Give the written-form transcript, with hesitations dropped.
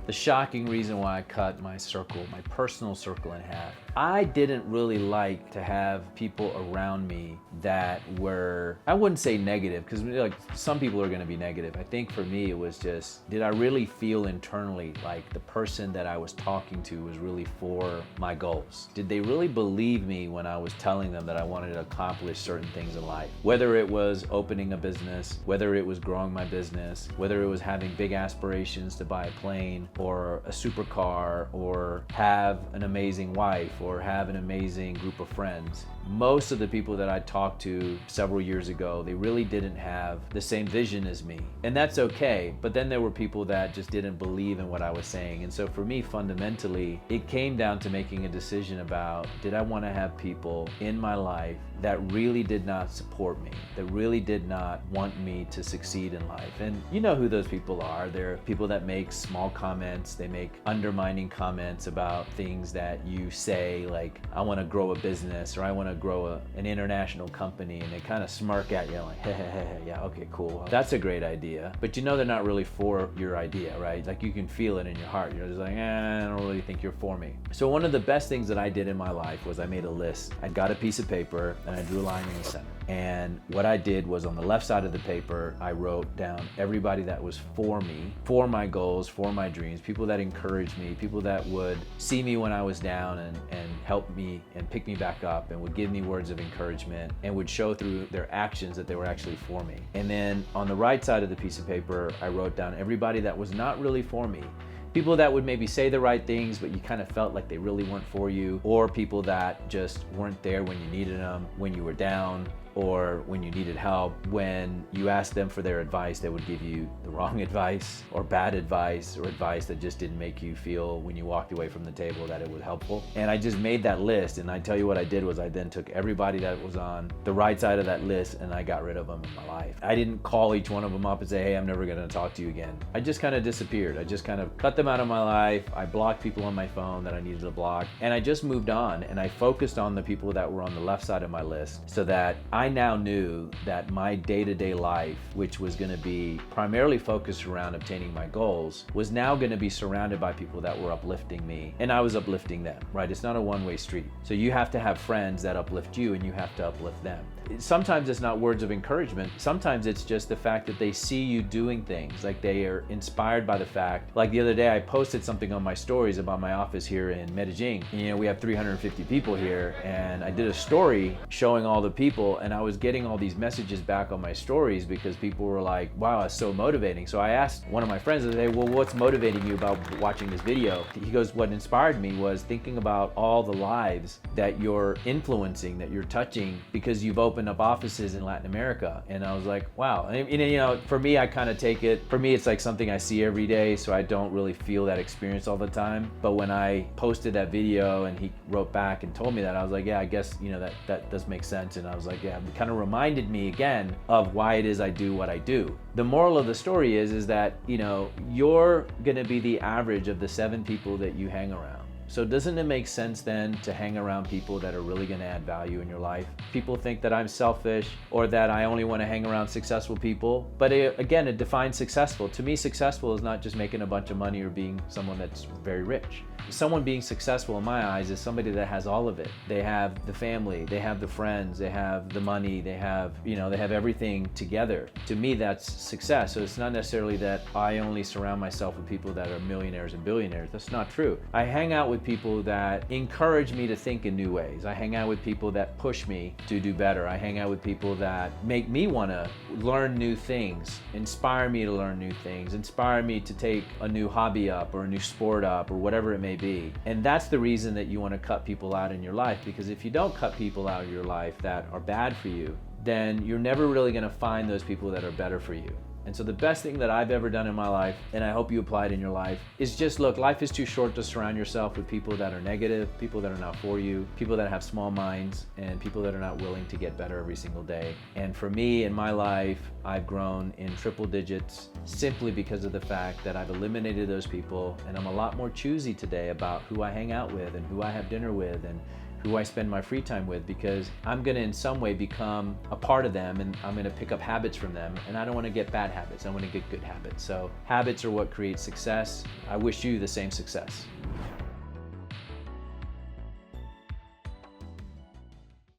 The shocking reason why I cut my circle, my personal circle in half. I didn't really like to have people around me that were, I wouldn't say negative, because like some people are gonna be negative. I think for me it was just, did I really feel internally like the person that I was talking to was really for my goals? Did they really believe me when I was telling them that I wanted to accomplish certain things in life? Whether it was opening a business, whether it was growing my business, whether it was having big aspirations to buy a plane or a supercar or have an amazing wife or have an amazing group of friends. Most of the people that I talked to several years ago, they really didn't have the same vision as me. And that's okay, but then there were people that just didn't believe in what I was saying. And so for me, fundamentally, it came down to making a decision about, did I want to have people in my life that really did not support me, that really did not want me to succeed in life? And you know who those people are. They're people that make small comments, they make undermining comments about things that you say, like, I want to grow a business, or I want to grow an international company, and they kind of smirk at you like, hey, yeah, okay, cool, well, that's a great idea. But you know they're not really for your idea, right? Like you can feel it in your heart. You're just like, I don't really think you're for me. So one of the best things that I did in my life was I made a list. I got a piece of paper and I drew a line in the center. And what I did was on the left side of the paper, I wrote down everybody that was for me, for my goals, for my dreams, people that encouraged me, people that would see me when I was down and help me and pick me back up and would give me words of encouragement and would show through their actions that they were actually for me. And then on the right side of the piece of paper, I wrote down everybody that was not really for me. People that would maybe say the right things, but you kind of felt like they really weren't for you, or people that just weren't there when you needed them, when you were down, or when you needed help. When you asked them for their advice, they would give you the wrong advice or bad advice or advice that just didn't make you feel when you walked away from the table that it was helpful. And I just made that list, and I tell you what I did was I then took everybody that was on the right side of that list and I got rid of them in my life. I didn't call each one of them up and say, hey, I'm never gonna talk to you again. I just kind of disappeared. I just kind of cut them out of my life. I blocked people on my phone that I needed to block, and I just moved on, and I focused on the people that were on the left side of my list, so that I now knew that my day-to-day life, which was going to be primarily focused around obtaining my goals, was now going to be surrounded by people that were uplifting me, and I was uplifting them, right? It's not a one-way street. So you have to have friends that uplift you, and you have to uplift them. Sometimes it's not words of encouragement. Sometimes it's just the fact that they see you doing things, like they are inspired by the fact. Like the other day, I posted something on my stories about my office here in Medellin. You know, we have 350 people here, and I did a story showing all the people, and I was getting all these messages back on my stories because people were like, wow, it's so motivating. So I asked one of my friends today, well, what's motivating you about watching this video? He goes, what inspired me was thinking about all the lives that you're influencing, that you're touching, because you've opened up offices in Latin America. And I was like, wow. And you know, for me, I kind of take it, for me, it's like something I see every day, so I don't really feel that experience all the time. But when I posted that video and he wrote back and told me that, I was like, yeah, I guess, you know, that does make sense. And I was like, yeah, it kind of reminded me again of why it is I do what I do. The moral of the story is that, you know, you're gonna be the average of the 7 people that you hang around. So doesn't it make sense then to hang around people that are really gonna add value in your life? People think that I'm selfish or that I only wanna hang around successful people. But again, it defines successful. To me, successful is not just making a bunch of money or being someone that's very rich. Someone being successful in my eyes is somebody that has all of it. They have the family, they have the friends, they have the money, they have, you know, they have everything together. To me, that's success. So it's not necessarily that I only surround myself with people that are millionaires and billionaires. That's not true. I hang out with people that encourage me to think in new ways. I hang out with people that push me to do better. I hang out with people that make me want to learn new things, inspire me to learn new things, inspire me to take a new hobby up or a new sport up or whatever it may be. And that's the reason that you want to cut people out in your life, because if you don't cut people out of your life that are bad for you, then you're never really going to find those people that are better for you. And so the best thing that I've ever done in my life, and I hope you apply it in your life, is just look, life is too short to surround yourself with people that are negative, people that are not for you, people that have small minds, and people that are not willing to get better every single day. And for me, in my life, I've grown in triple digits simply because of the fact that I've eliminated those people, and I'm a lot more choosy today about who I hang out with and who I have dinner with and who I spend my free time with, because I'm gonna in some way become a part of them, and I'm gonna pick up habits from them, and I don't wanna get bad habits, I wanna get good habits. So habits are what create success. I wish you the same success.